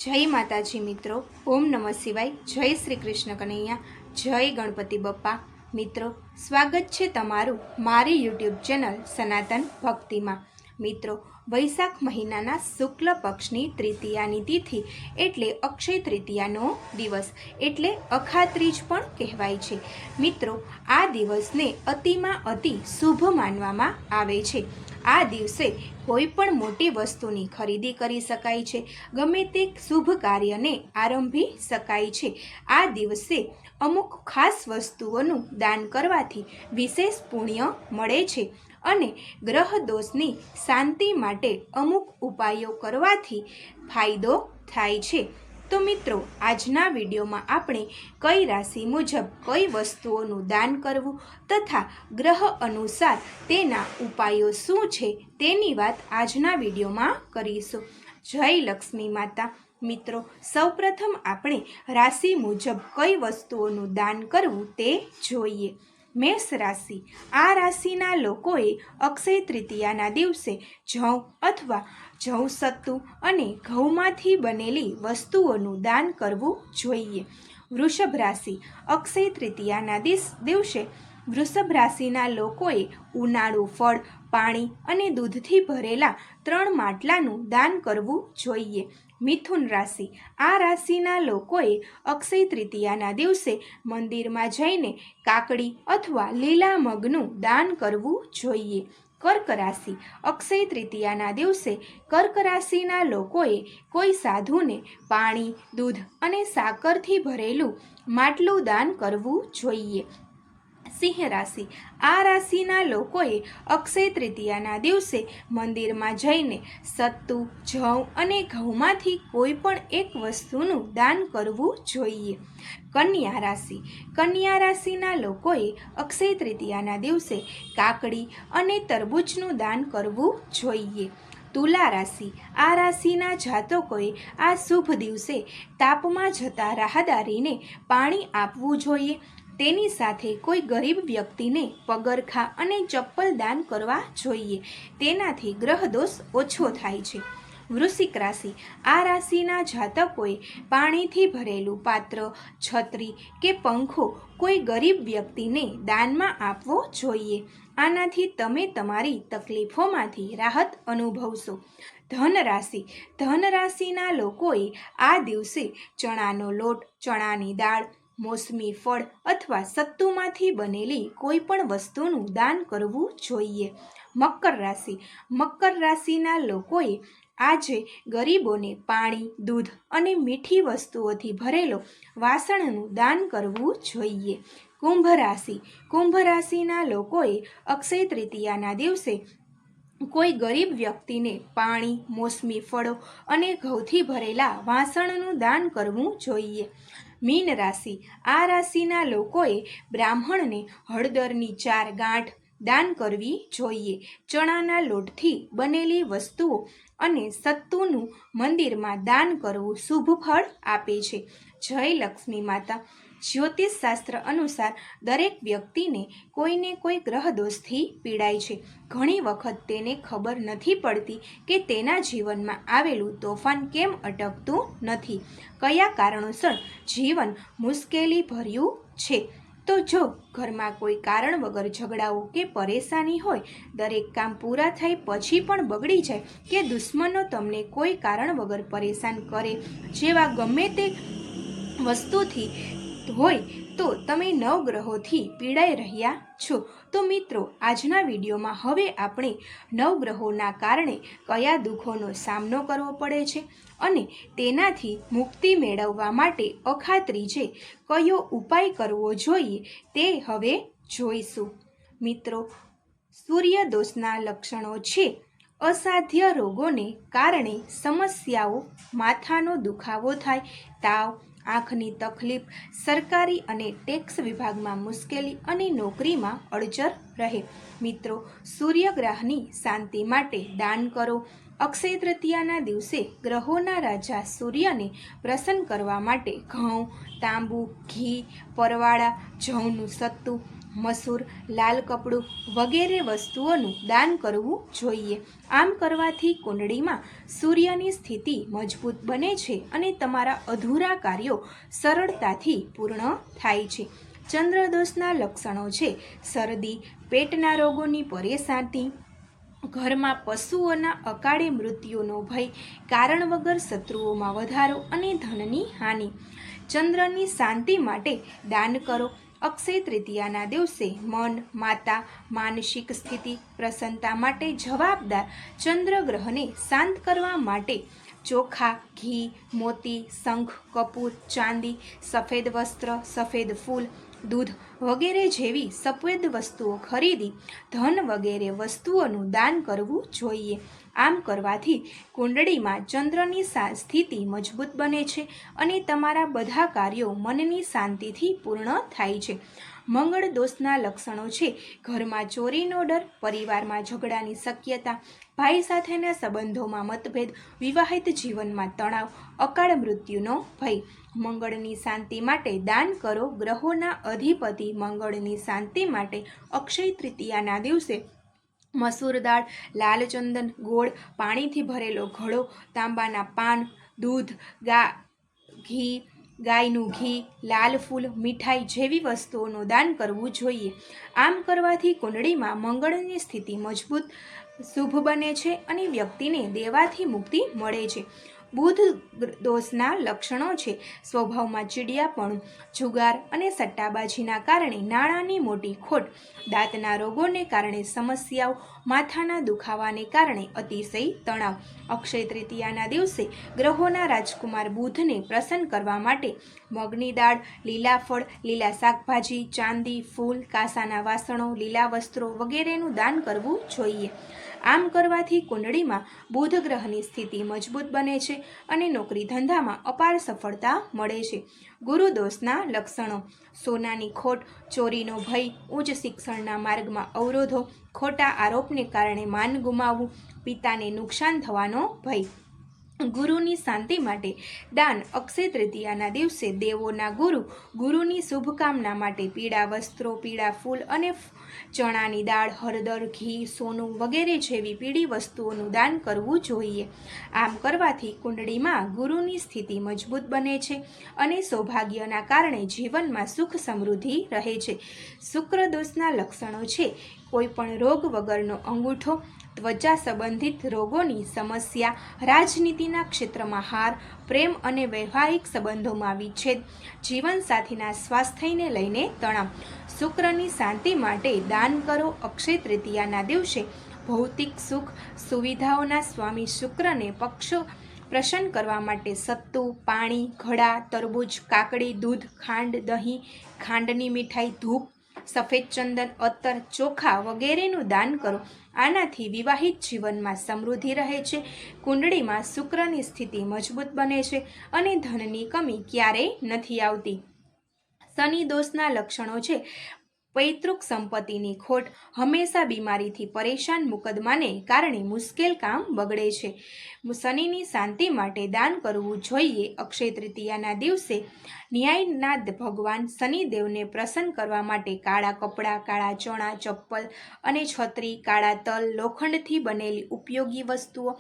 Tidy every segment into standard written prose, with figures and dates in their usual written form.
जय माताजी मित्रों। ओम नमः शिवाय। जय श्री कृष्ण कन्हैया। जय गणपति बप्पा। मित्रों, स्वागत है तमारू मारी यूट्यूब चेनल सनातन भक्ति में। मित्रों, वैशाख महीनाना शुक्ल पक्षनी तृतीयानी तिथि एटले अक्षय तृतीयानो दिवस एटले अखात्रीज पण कहेवाय छे। मित्रों, आ दिवसने अतिमां अति शुभ मानवामां आवे छे। आ दिवसे कोईपण मोटी वस्तुनी खरीदी करी शकाय छे, गमे ते शुभ कार्यने आरंभी शकाय छे। आ दिवसे अमुक खास वस्तुओनुं दान करवाथी विशेष पुण्य मळे छे અને ગ્રહ દોષની શાંતિ માટે અમુક ઉપાયો કરવાથી ફાયદો થાય છે। તો મિત્રો, આજના વિડીયોમાં આપણે કઈ રાશિ મુજબ કઈ વસ્તુઓનું દાન કરવું તથા ગ્રહ અનુસાર તેના ઉપાયો શું છે તેની વાત આજના વિડીયોમાં કરીશું। જય લક્ષ્મી માતા। મિત્રો, સૌપ્રથમ આપણે રાશિ મુજબ કઈ વસ્તુઓનું દાન કરવું તે જોઈએ। मेष राशि। आ राशिना लोकोए अक्षय तृतीयाना दिवसे जौ अथवा जौ सत्तू अने घऊमांथी बनेली वस्तुओनुं दान करवुं जोईए। वृषभ राशि। अक्षय तृतीयाना दिवसे वृषभ राशिना लोकोए उनाळु फळ, पाणी अने दूधथी भरेला 3 માટલાનું दान करवुं जोईए। मिथुन राशि। आ राशिना लोकोए अक्षय तृतीयाना दिवसे मंदिरमां जईने काकड़ी अथवा लीला मगनुं दान करवुं जोईए। कर्क राशि। अक्षय तृतीयाना दिवसे कर्क राशिना लोकोए कोई साधुने पाणी, दूध अने साकरथी भरेलुं માટલું दान करवुं जोईए। सिंह राशि। आ राशिना लोकोए अक्षय तृतीयाना दिवसे मंदिरमां जईने सत्तू, जौ अने घऊमांथी कोईपण एक वस्तुनुं दान करवुं जोईए। कन्या राशि। कन्या राशिना लोकोए अक्षय तृतीयाना दिवसे काकड़ी अने तरबूजनुं दान करवुं जोईए। तुला राशि। आ राशिना जातकोए आ शुभ दिवसे तापमां जता राहदारीने पाणी आपवुं जोईए। तेनी साथे कोई गरीब व्यक्तिने पगरखा अने चप्पल दान करवा जोईए। तेनाथी ग्रह दोष ओछो थाय छे। वृश्चिक राशि। आ राशिना जातकोए पाणीथी भरेलुं पात्र, छतरी के पंखो कोई गरीब व्यक्तिने दानमां आपवो जोईए। आनाथी तमे तमारी तकलीफोमांथी राहत अनुभवशो। धन राशि। धन राशिना लोकोए आ दिवसे चणानो लोट, चणानी दाळ, मोसमी फळ अथवा सत्तूमांथी बनेली कोईपण वस्तुनुं दान करवुं जोईए। मकर राशि। मकर राशिना लोकोए આજે ગરીબોને પાણી, દૂધ અને મીઠી વસ્તુઓથી ભરેલો વાસણનું દાન કરવું જોઈએ। કુંભ રાશિ। કુંભ રાશિના લોકોએ અક્ષય તૃતીયાના દિવસે કોઈ ગરીબ વ્યક્તિને પાણી, મોસમી ફળો અને ઘઉંથી ભરેલા વાસણનું દાન કરવું જોઈએ। મીન રાશિ। આ રાશિના લોકોએ બ્રાહ્મણને હળદરની 4 ગાંઠ દાન કરવી જોઈએ। ચણાના લોટથી બનેલી વસ્તુઓ અને સત્તુનું મંદિરમાં દાન કરવું શુભ ફળ આપે છે। જય લક્ષ્મી માતા। જ્યોતિષ શાસ્ત્ર અનુસાર દરેક વ્યક્તિને કોઈને કોઈ ગ્રહ દોષથી પીડાય છે। ઘણી વખત તેને ખબર નથી પડતી કે તેના જીવનમાં આવેલું તોફાન કેમ અટકતું નથી, કયા કારણોસર જીવન મુશ્કેલી ભર્યું છે। તો જો ઘરમાં કોઈ કારણ વગર ઝઘડાઓ કે પરેશાની હોય, દરેક કામ પૂરા થાય પછી પણ બગડી જાય કે દુશ્મનો તમને કોઈ કારણ વગર પરેશાન કરે, જેવા ગમે તે વસ્તુથી હોય તો તમે નવગ્રહોથી પીડાઈ રહ્યા છો। તો મિત્રો, આજના વિડીયોમાં હવે આપણે નવગ્રહોના કારણે કયા દુઃખોનો સામનો કરવો પડે છે અને તેનાથી મુક્તિ મેળવવા માટે અખાત્રીજે કયો ઉપાય કરવો જોઈએ તે હવે જોઈશું। મિત્રો, સૂર્યદોષના લક્ષણો છે અસાધ્ય રોગોને કારણે સમસ્યાઓ, માથાનો દુખાવો થાય, તાવ, આંખની તકલીફ, સરકારી અને ટેક્સ વિભાગમાં મુશ્કેલી અને નોકરીમાં અડચર રહે। મિત્રો, સૂર્યગ્રહની શાંતિ માટે દાન કરો। અક્ષય તૃતીયાના દિવસે ગ્રહોના રાજા સૂર્યને પ્રસન્ન કરવા માટે ઘઉં, તાંબુ, ઘી, પરવાળા, જવનું સત્તુ, મસૂર, લાલ કપડું વગેરે વસ્તુઓનું દાન કરવું જોઈએ. આમ કરવાથી કુંડળીમાં સૂર્યની સ્થિતિ મજબૂત બને છે અને તમારા અધૂરા કાર્યો સરળતાથી પૂર્ણ થાય છે. ચંદ્રદોષના લક્ષણો છે શરદી, પેટના રોગોની પરેશાની, ઘરમાં પશુઓના અકાળે મૃત્યુનો ભય, કારણ વગર શત્રુઓમાં વધારો અને ધનની હાનિ. ચંદ્રની શાંતિ માટે દાન કરો. અક્ષય તૃતીયાના દિવસે મન, માતા, માનસિક સ્થિતિ, પ્રસન્નતા માટે જવાબદાર ચંદ્રગ્રહને શાંત કરવા માટે ચોખા, ઘી, મોતી, શંખ, કપૂર, ચાંદી, સફેદ વસ્ત્ર, સફેદ ફૂલ, દૂધ વગેરે જેવી સફેદ વસ્તુઓ ખરીદી ધન વગેરે વસ્તુઓનું દાન કરવું જોઈએ. આમ કરવાથી કુંડળીમાં ચંદ્રની સ્થિતિ મજબૂત બને છે અને તમારા બધા કાર્યો મનની શાંતિથી પૂર્ણ થાય છે. મંગળ દોષના લક્ષણો છે ઘરમાં ચોરીનો ડર, પરિવારમાં ઝઘડાની શક્યતા, ભાઈ સાથેના સંબંધોમાં મતભેદ, વિવાહિત જીવનમાં તણાવ, અકાળ મૃત્યુનો ભય. મંગળની શાંતિ માટે દાન કરો. ગ્રહોના અધિપતિ મંગળની શાંતિ માટે અક્ષય તૃતીયાના દિવસે મસૂર દાળ, લાલ ચંદન, ગોળ, પાણીથી ભરેલો ઘડો, તાંબાના પાન, દૂધ, ઘી, ગાયનું ઘી, લાલ ફૂલ, મીઠાઈ જેવી વસ્તુઓનું દાન કરવું જોઈએ. આમ કરવાથી કુંડળીમાં મંગળની સ્થિતિ મજબૂત, શુભ બને છે અને વ્યક્તિને દેવાથી મુક્તિ મળે છે. બુધ દોષના લક્ષણો છે સ્વભાવમાં ચીડિયાપણું, જુગાર અને સટ્ટાબાજીના કારણે નાણાંની મોટી ખોટ, દાંતના રોગોને કારણે સમસ્યાઓ, માથાના દુખાવાને કારણે અતિશય તણાવ. અક્ષય તૃતીયાના દિવસે ગ્રહોના રાજકુમાર બુધને પ્રસન્ન કરવા માટે મગની દાળ, લીલા ફળ, લીલા શાકભાજી, ચાંદી, ફૂલ, કાંસાના વાસણો, લીલા વસ્ત્રો વગેરેનું દાન કરવું જોઈએ. આમ કરવાથી કુંડળીમાં બુધ ગ્રહની સ્થિતિ મજબૂત બને છે અને નોકરી ધંધામાં અપાર સફળતા મળે છે. ગુરુ દોષના લક્ષણો સોનાની ખોટ, ચોરીનો ભય, ઉચ્ચ શિક્ષણના માર્ગમાં અવરોધો, ખોટા આરોપને કારણે માન ગુમાવવું, પિતાને નુકસાન થવાનો ભય. ગુરુની શાંતિ માટે દાન. અક્ષય તૃતીયાના દિવસે દેવોના ગુરુની શુભકામના માટે પીળા વસ્ત્રો, પીળા ફૂલ અને ચણાની દાળ, હળદર, ઘી, સોનું વગેરે જેવી પીળી વસ્તુઓનું દાન કરવું જોઈએ. આમ કરવાથી કુંડળીમાં ગુરુની સ્થિતિ મજબૂત બને છે અને સૌભાગ્યના કારણે જીવનમાં સુખ સમૃદ્ધિ રહે છે. શુક્ર દોષના લક્ષણો છે કોઈપણ રોગ વગરનો અંગૂઠો, ત્વચા સંબંધિત રોગોની સમસ્યા, રાજનીતિના ક્ષેત્રમાં હાર, પ્રેમ અને વૈવાહિક સંબંધોમાં વિચ્છેદ, જીવનસાથીના સ્વાસ્થ્યને લઈને તણાવ. શુક્રની શાંતિ માટે દાન કરો. અક્ષય તૃતીયાના દિવસે ભૌતિક સુખ સુવિધાઓના સ્વામી શુક્રને પ્રસન્ન કરવા માટે સત્તુ, પાણી, ઘડા, તરબૂચ, કાકડી, દૂધ, ખાંડ, દહીં, ખાંડની મીઠાઈ, ધૂપ, સફેદ ચંદન, અત્તર, ચોખા વગેરેનું દાન કરો. આનાથી વિવાહિત જીવનમાં સમૃદ્ધિ રહે છે, કુંડળીમાં શુક્રની સ્થિતિ મજબૂત બને છે અને ધનની કમી ક્યારેય નથી આવતી. શનિ દોષના લક્ષણો છે પૈતૃક સંપત્તિની ખોટ, હંમેશા બીમારીથી પરેશાન, મુકદ્દમાને કારણે મુશ્કેલ કામ બગડે છે. શનિની શાંતિ માટે દાન કરવું જોઈએ. અક્ષય તૃતીયાના દિવસે ન્યાયનાથ ભગવાન શનિદેવને પ્રસન્ન કરવા માટે કાળા કપડાં, કાળા ચણા, ચપ્પલ અને છત્રી, કાળા તલ, લોખંડથી બનેલી ઉપયોગી વસ્તુઓ,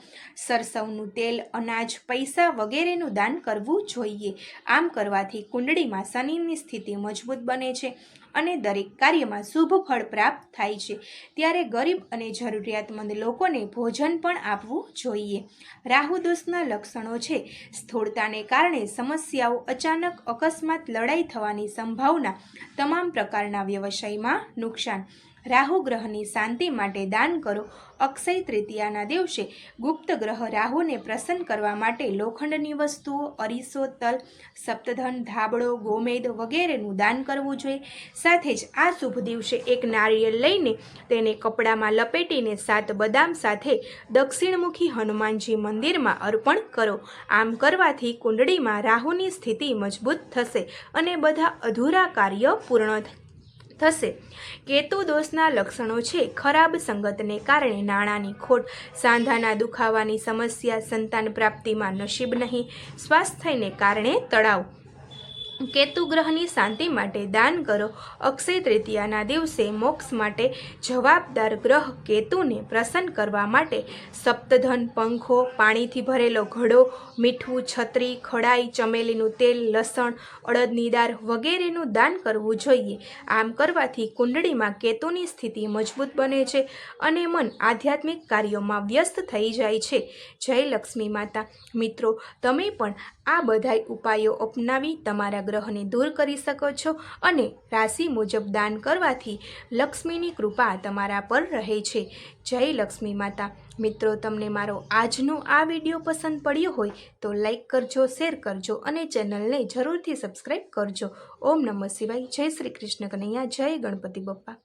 સરસવનું તેલ, અનાજ, પૈસા વગેરેનું દાન કરવું જોઈએ. આમ કરવાથી કુંડળીમાં શનિની સ્થિતિ મજબૂત બને છે અને દરેક કાર્યમાં શુભ ફળ પ્રાપ્ત થાય છે. ત્યારે ગરીબ અને જરૂરિયાતમંદ લોકોને ભોજન પણ આપવું જોઈએ. રાહુ દોષના લક્ષણો છે સ્થૂળતાને કારણે સમસ્યાઓ, અચાનક અકસ્માત, લડાઈ થવાની સંભાવના, તમામ પ્રકારના વ્યવસાયમાં નુકસાન. રાહુ ગ્રહની શાંતિ માટે દાન કરો. અક્ષય તૃતીયાના દિવસે ગુપ્ત ગ્રહ રાહુને પ્રસન્ન કરવા માટે લોખંડની વસ્તુઓ, અરીસો, તલ, સપ્તધન, ધાબળો, ગોમેદ વગેરેનું દાન કરવું જોઈએ. સાથે જ આ શુભ દિવસે એક નારિયેળ લઈને તેને કપડામાં લપેટીને 7 બદામ સાથે દક્ષિણમુખી હનુમાનજી મંદિરમાં અર્પણ કરો. આમ કરવાથી કુંડળીમાં રાહુની સ્થિતિ મજબૂત થશે અને બધા અધૂરા કાર્ય પૂર્ણ થશે. કેતુ દોષના લક્ષણો છે ખરાબ સંગતને કારણે નાણાંની ખોટ, સાંધાના દુખાવાની સમસ્યા, સંતાન પ્રાપ્તિમાં નસીબ નહીં, સ્વાસ્થ્યને કારણે તણાવ. કેતુ ગ્રહની શાંતિ માટે દાન કરો. અક્ષય તૃતીયાના દિવસે મોક્ષ માટે જવાબદાર ગ્રહ કેતુને પ્રસન્ન કરવા માટે સપ્તધન, પંખો, પાણીથી ભરેલો ઘડો, મીઠું, છત્રી, ખડાઈ, ચમેલીનું તેલ, લસણ, અડદની દાળ વગેરેનું દાન કરવું જોઈએ. આમ કરવાથી કુંડળીમાં કેતુની સ્થિતિ મજબૂત બને છે અને મન આધ્યાત્મિક કાર્યોમાં વ્યસ્ત થઈ જાય છે. જય લક્ષ્મી માતા. મિત્રો, તમે પણ આ બધાય ઉપાયો અપનાવી તમારા ગ્રહને દૂર કરી શકો છો અને રાશિ મુજબ દાન કરવાથી લક્ષ્મીની કૃપા તમારા પર રહે છે. જય લક્ષ્મી માતા. મિત્રો, તમને મારો આજનો આ વિડીયો પસંદ પડ્યો હોય તો લાઈક કરજો, શેર કરજો અને ચેનલને જરૂરથી સબસ્ક્રાઈબ કરજો. ઓમ નમઃ શિવાય. જય શ્રી કૃષ્ણ કનૈયા. જય ગણપતિ બપ્પા.